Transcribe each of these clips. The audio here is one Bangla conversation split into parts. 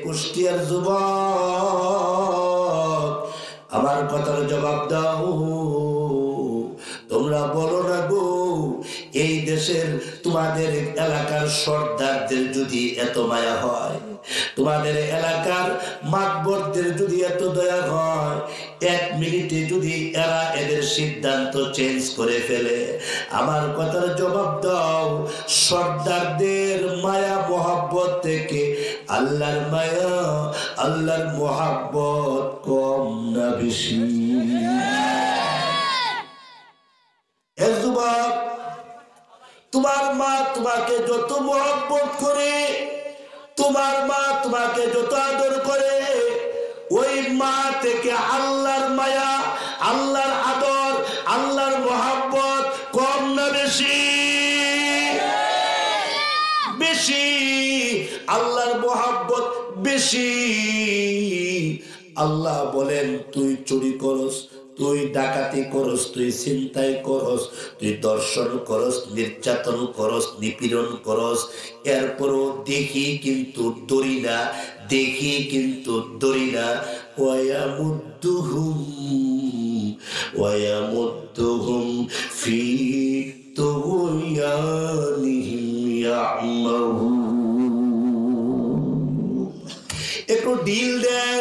কুষ্টিয়ার যুবক, আমার কথার জবাব দাও। তোমরা বলো না গো, এই দেশের তোমাদের এলাকার সর্দারদের যদি এত মায়া হয়, তোমাদের এলাকার মাতবরদের যদি এত দয়া হয়, 1 মিনিটে যদি এরা এদের সিদ্ধান্ত চেঞ্জ করে ফেলে, আমার কথার জবাব দাও, সর্দারদের মায়া মহব্বত থেকে আল্লাহর মায়া, আল্লাহর মহব্বত কম না বেশি? যুবক, তোমার মা তোমাকে যত মহব্বত করে, তোমার মা তোমাকে যত আদর করে, ওই মা থেকে আল্লাহর মায়া, আল্লাহর আদর, আল্লাহর মহব্বত কম না বেশি? বেশি। আল্লাহর মহব্বত বেশি। আল্লাহ বলেন, তুই চুরি করস, তুই ডাকাতি করস, তুই ছিনতাই করস, তুই দর্শন করস, নির্যাতন করস, নিপীড়ন করস, এরপরও দেখি কিন্তু দড়ি না, দেখি কিন্তু দড়ি না। ওয়ায়ামুদ্দুহুম ফি তুগয়ানিহিম ইয়ামাহুন। একটু ঢিল দেয়,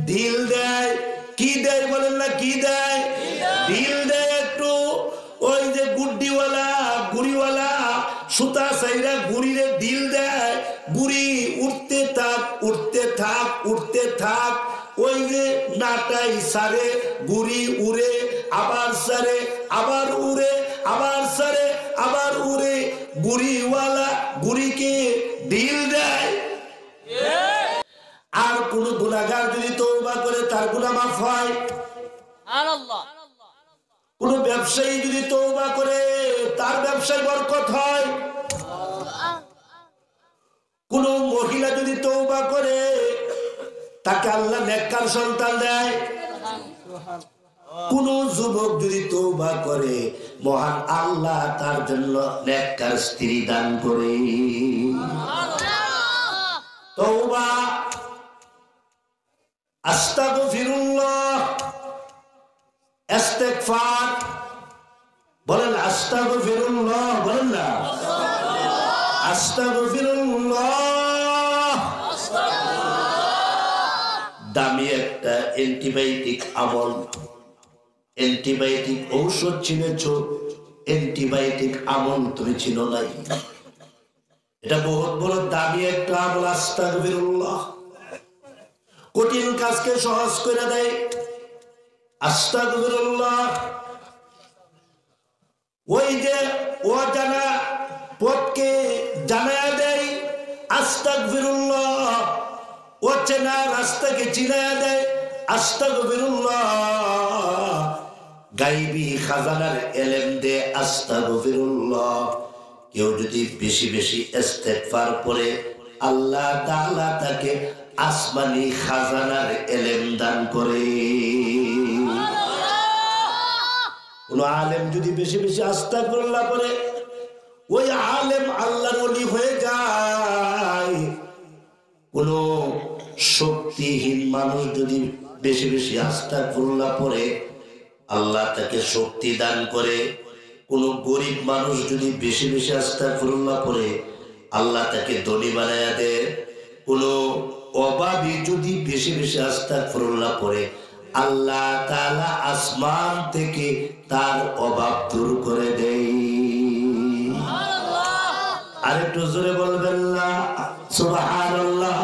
ঢিল দেয়। কি দেয় বলেন না? কি দেয়? ঢিল দেয় একটু। ওই যে গুড্ডিওয়ালা, গুড়িওয়ালা সুতা সাইরা গুড়িরে ঢিল দেয়, গুড়ি উঠতে থাক, উঠতে থাক, উঠতে থাক। ওই যে নাটাই সারে, গুড়ি উড়ে, আবার সারে, আবার উড়ে, আবার সারে, আবার উড়ে। গুড়িওয়ালা গুড়িকে ঢিল দেয়। আর কোন গুনাহগার যদি তওবা করে তার গুনাহ মাফ হয়। কোন ব্যবসায়ী যদি তওবা করে তার ব্যবসায় বরকত হয়। কোন মহিলা যদি তওবা করে তাকে আল্লাহ নেককার সন্তান দেয়। কোন যুবক যদি তওবা করে মহান আল্লাহ তার জন্য নেককার স্ত্রী দান করে। তওবা, আস্তাগফিরুল্লাহ, ইস্তিগফার বলেন। আস্তাগফিরুল্লাহ বলেন না? আস্তাগফিরুল্লাহ দামি একটা অ্যান্টিবায়োটিক আমল। অ্যান্টিবায়োটিক ঔষধ চিনেছ, অ্যান্টিবায়োটিক আমল তুমি চিনো নাই। এটা বহুত বড় দামি একটা আমল। আস্তাগফিরুল্লাহ কঠিন কাজকে সহজ করে দেয়। আস্তাগফিরুল্লাহ ওই যে অজানা পথকে জানায়া দেয়। আস্তাগফিরুল্লাহ অচেনা রাস্তাকে চিনায়া দেয়। আস্তাগফিরুল্লাহ গায়বী খাজানার ইলম দে। আস্তাগফিরুল্লাহ কেউ যদি বেশি বেশি ইস্তিগফার পড়ে আল্লাহ তাআলা তাকে আসমানি খাজানার ইলম দান করে। কোন আলেম যদি বেশি বেশি আস্তাগফিরুল্লাহ পড়ে ওই আলেম আল্লাহর ওলি হয়ে যায়। কোন শক্তিহীন মানুষ যদি বেশি বেশি আস্তাগফিরুল্লাহ পড়ে আল্লাহ তাকে শক্তি দান করে। কোন গরিব মানুষ যদি বেশি বেশি আস্তাগফিরুল্লাহ পড়ে আল্লাহ তাকে ধনী বানায়া দেয়। কোন অভাবী যদি বেশি বেশি আস্তাগফিরুল্লাহ পড়ে আল্লাহ তাআলা আসমান থেকে তার অভাব দূর করে দেয়। আরেকটু জোরে বলবেন না সুবহানাল্লাহ?